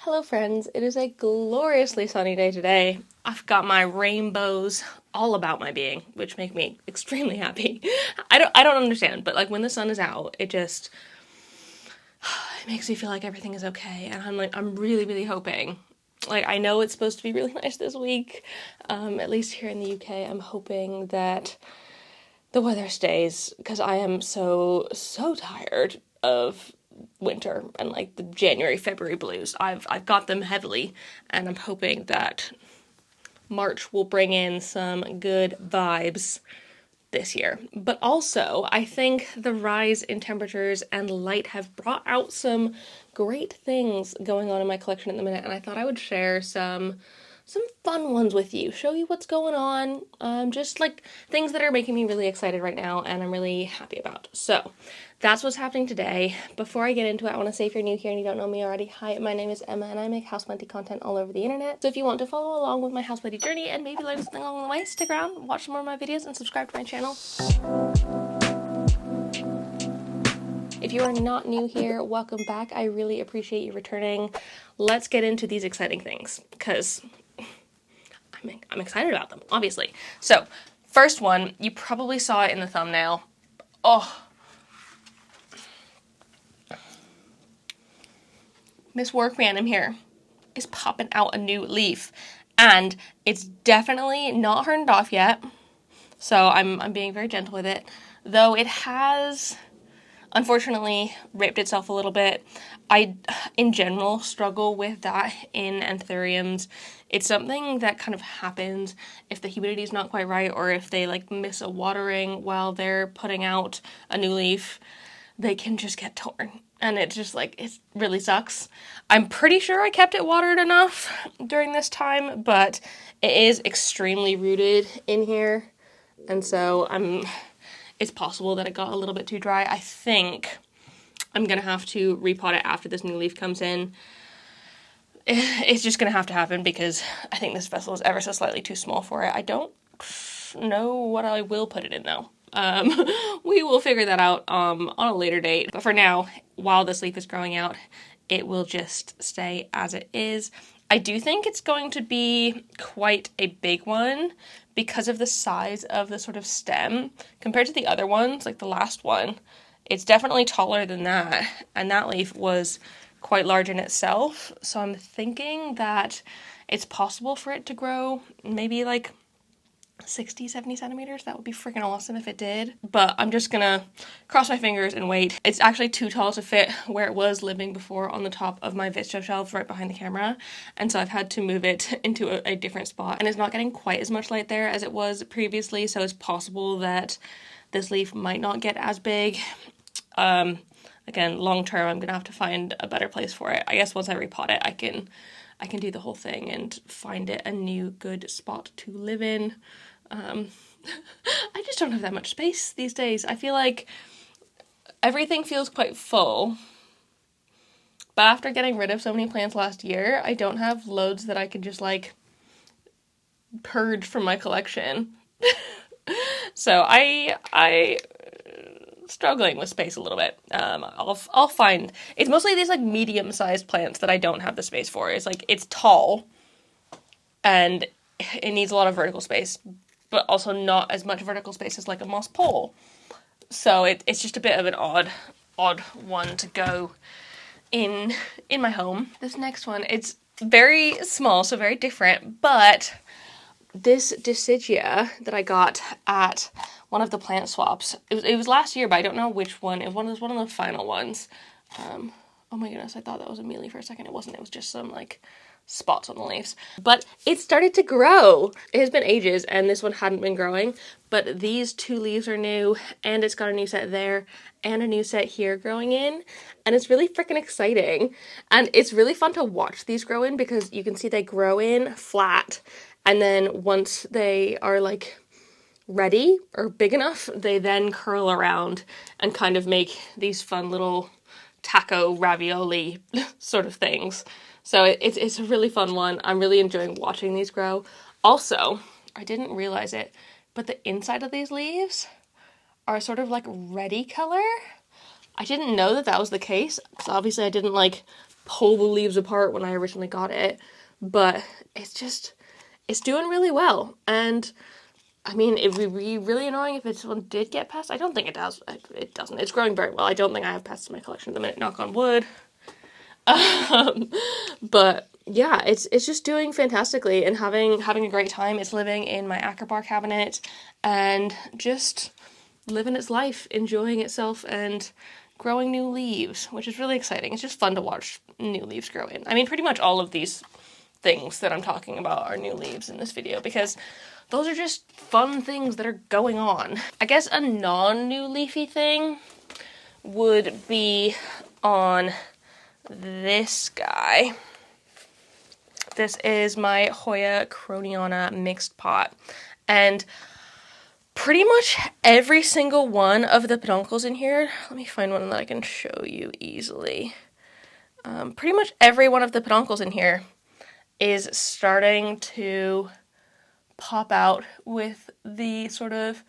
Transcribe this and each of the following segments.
Hello friends, it is a gloriously sunny day today. I've got my rainbows all about my being, which make me extremely happy. I don't understand, but like when the sun is out, it makes me feel like everything is okay, and I'm really hoping. Like I know it's supposed to be really nice this week, at least here in the UK. I'm hoping that the weather stays because I am so tired of winter and like the January, February blues. I've got them heavily, and I'm hoping that March will bring in some good vibes this year. But also, I think the rise in temperatures and light have brought out some great things going on in my collection at the minute, and I thought I would share some fun ones with you, show you what's going on, just like things that are making me really excited right now and I'm really happy about. So that's what's happening today. Before I get into it, I want to say if you're new here and you don't know me already, hi, my name is Emma and I make houseplanty content all over the internet. So if you want to follow along with my houseplanty journey and maybe learn something along the way, stick around, watch some more of my videos, and subscribe to my channel. If you are not new here, welcome back. I really appreciate you returning. Let's get into these exciting things, because I'm excited about them, obviously. So, first one, you probably saw it in the thumbnail. Oh. Miss warocqueanum here is popping out a new leaf. And it's definitely not hardened off yet. So I'm being very gentle with it. Though it has, unfortunately, ripped itself a little bit. I, in general, struggle with that in anthuriums. It's something that kind of happens if the humidity is not quite right, or if they like miss a watering while they're putting out a new leaf, they can just get torn. And it just like, it really sucks. I'm pretty sure I kept it watered enough during this time, but it is extremely rooted in here. And so it's possible that it got a little bit too dry. I think I'm gonna have to repot it after this new leaf comes in. It's just gonna have to happen because I think this vessel is ever so slightly too small for it. I don't know what I will put it in though. We will figure that out on a later date. But for now, while this leaf is growing out, it will just stay as it is. I do think it's going to be quite a big one because of the size of the sort of stem compared to the other ones, like the last one. It's definitely taller than that, and that leaf was quite large in itself. So I'm thinking that it's possible for it to grow maybe like 60, 70 centimeters. That would be freaking awesome if it did. But I'm just gonna cross my fingers and wait. It's actually too tall to fit where it was living before on the top of my Vitsto shelf right behind the camera. And so I've had to move it into a different spot. And it's not getting quite as much light there as it was previously. So it's possible that this leaf might not get as big. Again, long term, I'm gonna have to find a better place for it. I guess once I repot it, I can do the whole thing and find it a new good spot to live in. I just don't have that much space these days. I feel like everything feels quite full. But after getting rid of so many plants last year, I don't have loads that I can just like purge from my collection. So I struggling with space a little bit. I'll find, it's mostly these like medium-sized plants that I don't have the space for. It's like, it's tall and it needs a lot of vertical space, but also not as much vertical space as like a moss pole. So it's just a bit of an odd one to go in my home. This next one, it's very small, so very different, but this dischidia that I got at one of the plant swaps, it was last year, but I don't know which one. It was one of the final ones. Oh my goodness, I thought that was a mealy for a second. It wasn't. It was just some like spots on the leaves. But it started to grow. It has been ages, and this one hadn't been growing. But these two leaves are new, and it's got a new set there, and a new set here growing in. And it's really freaking exciting. And it's really fun to watch these grow in because you can see they grow in flat. And then once they are like ready or big enough, they then curl around and kind of make these fun little taco ravioli sort of things. So it's a really fun one. I'm really enjoying watching these grow. Also, I didn't realize it, but the inside of these leaves are sort of like reddy color. I didn't know that was the case, because obviously I didn't like pull the leaves apart when I originally got it, but it's doing really well. And I mean, it would be really annoying if this one did get pests. I don't think it does. It doesn't. It's growing very well. I don't think I have pests in my collection at the minute, knock on wood. But yeah, it's just doing fantastically and having a great time. It's living in my acrobar cabinet and just living its life, enjoying itself and growing new leaves, which is really exciting. It's just fun to watch new leaves grow in. I mean, pretty much all of these things that I'm talking about are new leaves in this video because those are just fun things that are going on. I guess a non-new leafy thing would be on this guy. This is my Hoya krohniana mixed pot, and pretty much every single one of the peduncles in here, let me find one that I can show you easily. Pretty much every one of the peduncles in here is starting to pop out with the sort of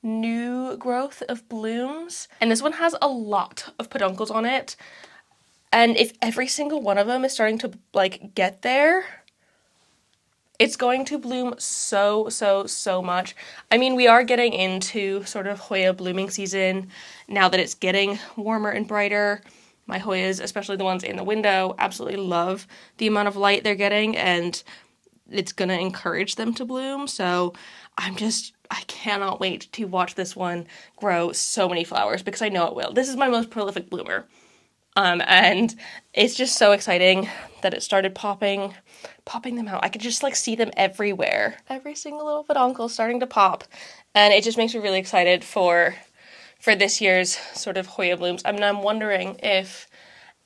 new growth of blooms. And this one has a lot of peduncles on it. And if every single one of them is starting to like get there, it's going to bloom so much. I mean, we are getting into sort of Hoya blooming season now that it's getting warmer and brighter. My Hoyas, especially the ones in the window, absolutely love the amount of light they're getting, and it's going to encourage them to bloom. So I cannot wait to watch this one grow so many flowers because I know it will. This is my most prolific bloomer. And it's just so exciting that it started popping them out. I could just like see them everywhere. Every single little peduncle starting to pop. And it just makes me really excited for this year's sort of Hoya blooms. I mean, I'm wondering if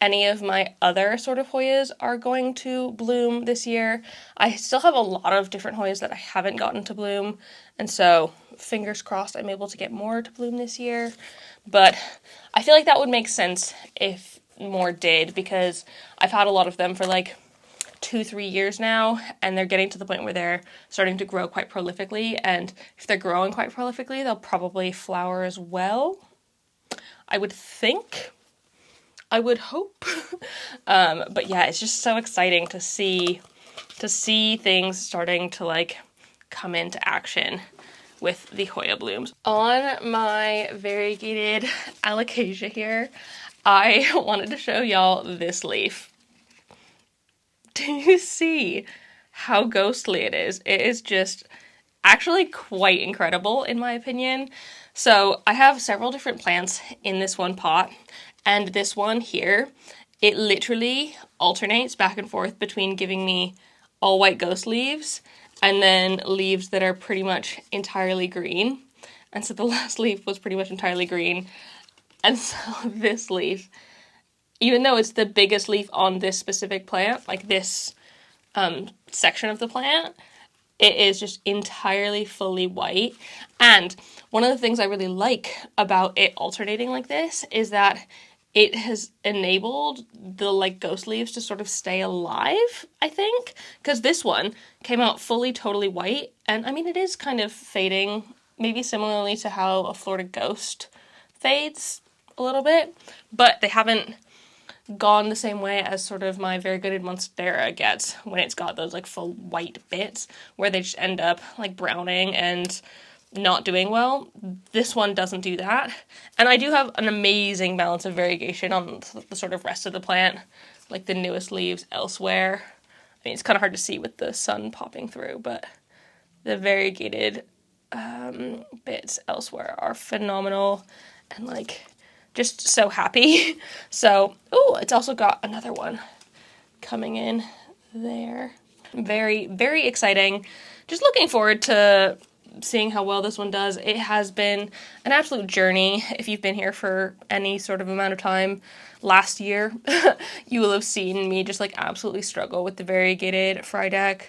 any of my other sort of Hoyas are going to bloom this year. I still have a lot of different Hoyas that I haven't gotten to bloom. And so fingers crossed I'm able to get more to bloom this year. But I feel like that would make sense if more did, because I've had a lot of them for like 2-3 years now, and they're getting to the point where they're starting to grow quite prolifically, and if they're growing quite prolifically, they'll probably flower as well. I would think. I would hope. But yeah, it's just so exciting to see things starting to like come into action with the Hoya blooms. On my variegated alocasia here, I wanted to show y'all this leaf. Do you see how ghostly it is? It is just actually quite incredible in my opinion. So I have several different plants in this one pot, and this one here, it literally alternates back and forth between giving me all white ghost leaves and then leaves that are pretty much entirely green. And so the last leaf was pretty much entirely green. And so this leaf, even though it's the biggest leaf on this specific plant, like this section of the plant, it is just entirely fully white. And one of the things I really like about it alternating like this is that it has enabled the like ghost leaves to sort of stay alive, I think, because this one came out fully totally white, and I mean it is kind of fading, maybe similarly to how a Florida ghost fades a little bit, but they haven't gone the same way as sort of my variegated monstera gets when it's got those like full white bits where they just end up like browning and not doing well. This one doesn't do that. And I do have an amazing balance of variegation on the sort of rest of the plant, like the newest leaves elsewhere. I mean, it's kind of hard to see with the sun popping through, but the variegated bits elsewhere are phenomenal and like just so happy. So, oh, it's also got another one coming in there. Very, very exciting. Just looking forward to seeing how well this one does. It has been an absolute journey. If you've been here for any sort of amount of time last year, you will have seen me just like absolutely struggle with the variegated frydek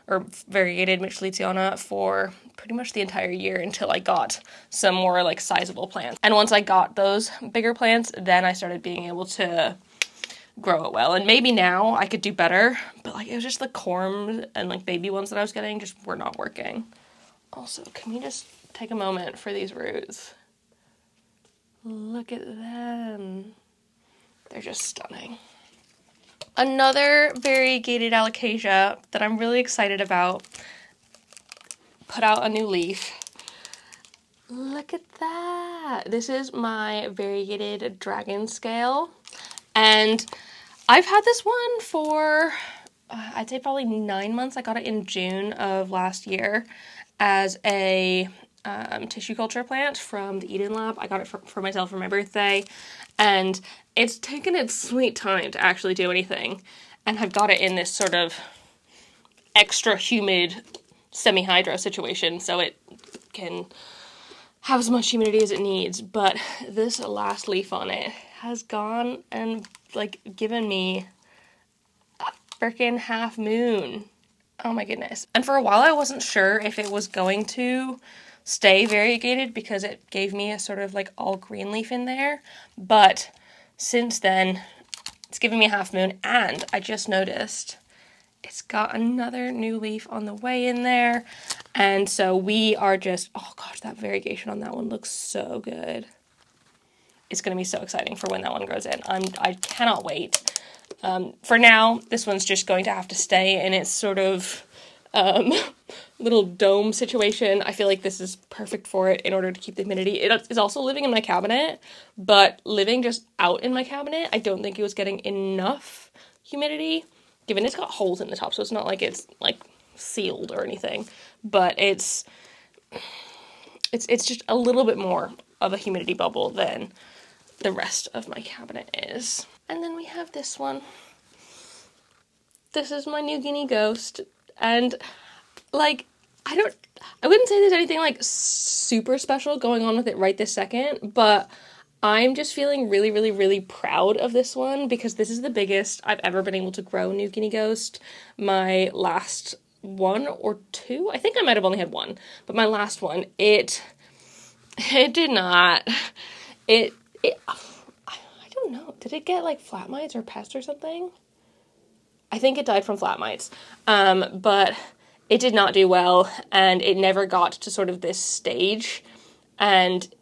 or variegated nicholsoniae for pretty much the entire year until I got some more like sizable plants. And once I got those bigger plants, then I started being able to grow it well. And maybe now I could do better, but like it was just the corms and like baby ones that I was getting just were not working. Also, can we just take a moment for these roots? Look at them. They're just stunning. Another variegated alocasia that I'm really excited about put out a new leaf. Look at that. This is my variegated dragon scale. And I've had this one for, I'd say probably 9 months. I got it in June of last year as a tissue culture plant from the Eden Lab. I got it for myself for my birthday. And it's taken its sweet time to actually do anything. And I've got it in this sort of extra humid semi-hydro situation, so it can have as much humidity as it needs. But this last leaf on it has gone and like given me a freaking half moon. Oh my goodness. And for a while I wasn't sure if it was going to stay variegated because it gave me a sort of like all green leaf in there. But since then, it's given me a half moon, and I just noticed it's got another new leaf on the way in there. And so we are just, oh gosh, that variegation on that one looks so good. It's going to be so exciting for when that one grows in. I cannot wait. For now, this one's just going to have to stay in its sort of little dome situation. I feel like this is perfect for it in order to keep the humidity. It is also living in my cabinet, but living just out in my cabinet, I don't think it was getting enough humidity, given it's got holes in the top, so it's not like it's like sealed or anything, but it's just a little bit more of a humidity bubble than the rest of my cabinet is. And then we have this one. This is my new guinea ghost, and like I wouldn't say there's anything like super special going on with it right this second, but I'm just feeling really, really, really proud of this one because this is the biggest I've ever been able to grow new guinea ghost. My last one or two, I think I might have only had one, but my last one, it did not, I don't know, did it get like flat mites or pest or something? I think it died from flat mites, but it did not do well, and it never got to sort of this stage, and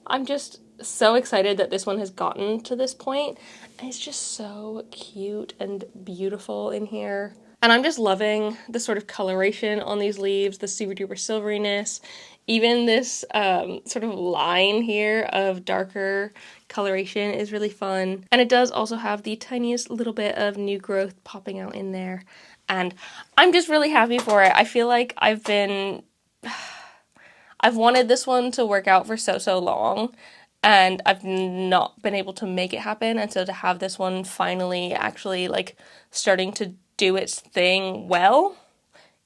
I'm just so excited that this one has gotten to this point, and it's just so cute and beautiful in here. And I'm just loving the sort of coloration on these leaves, the super duper silveryness, even this sort of line here of darker coloration is really fun. And it does also have the tiniest little bit of new growth popping out in there. And I'm just really happy for it. I feel like I've wanted this one to work out for so long, and I've not been able to make it happen. And so to have this one finally actually like starting to do its thing well,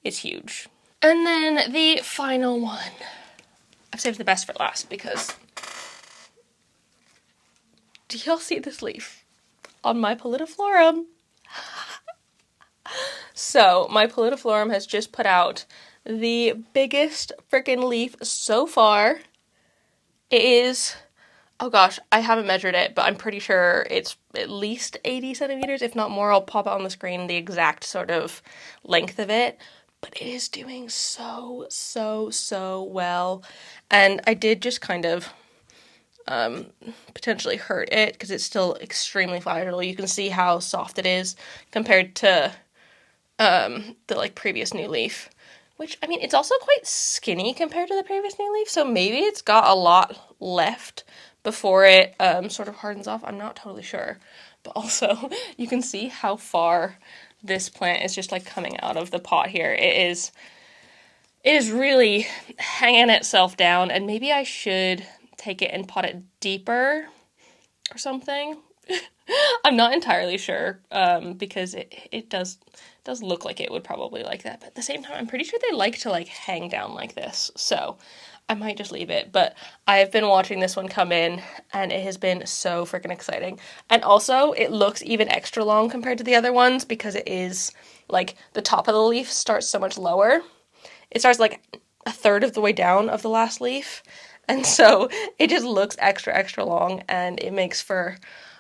it's huge. And then the final one, I've saved the best for last because do y'all see this leaf on my pallidiflorum? So my pallidiflorum has just put out the biggest freaking leaf so far. It is, oh gosh, I haven't measured it, but I'm pretty sure it's at least 80 centimeters, if not more. I'll pop it on the screen, the exact sort of length of it. But it is doing so well. And I did just kind of potentially hurt it because it's still extremely fragile. You can see how soft it is compared to the like previous new leaf. Which, I mean, it's also quite skinny compared to the previous new leaf, so maybe it's got a lot left before it sort of hardens off. I'm not totally sure. But also, you can see how far this plant is just like coming out of the pot here. It is really hanging itself down, and maybe I should take it and pot it deeper or something. I'm not entirely sure, because it does look like it would probably like that, but at the same time, I'm pretty sure they like to like hang down like this, so I might just leave it. But I've been watching this one come in, and it has been so freaking exciting. And also, it looks even extra long compared to the other ones because it is, like, the top of the leaf starts so much lower. It starts, like, a third of the way down of the last leaf, and so it just looks extra long, and it makes for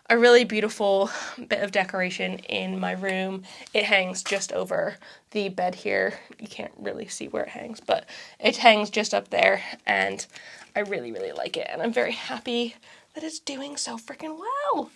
a really beautiful bit of decoration in my room. It hangs just over the bed here. You can't really see where it hangs, but it hangs just up there, and I really like it, and I'm very happy that it's doing so freaking well.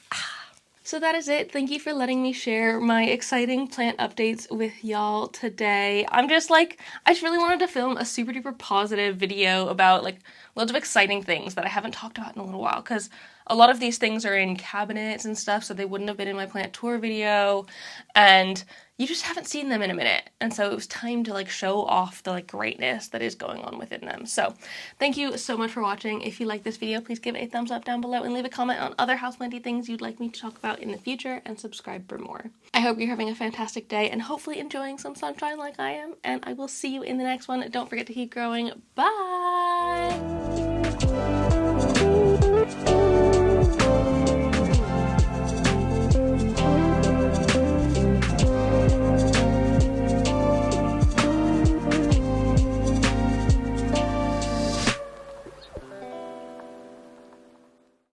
So that is it. Thank you for letting me share my exciting plant updates with y'all today. I just really wanted to film a super duper positive video about like loads of exciting things that I haven't talked about in a little while, because a lot of these things are in cabinets and stuff, so they wouldn't have been in my plant tour video, and you just haven't seen them in a minute. And so it was time to like show off the like greatness that is going on within them. So thank you so much for watching. If you like this video, please give it a thumbs up down below and leave a comment on other houseplanty things you'd like me to talk about in the future, and subscribe for more. I hope you're having a fantastic day and hopefully enjoying some sunshine like I am, and I will see you in the next one. Don't forget to keep growing. Bye!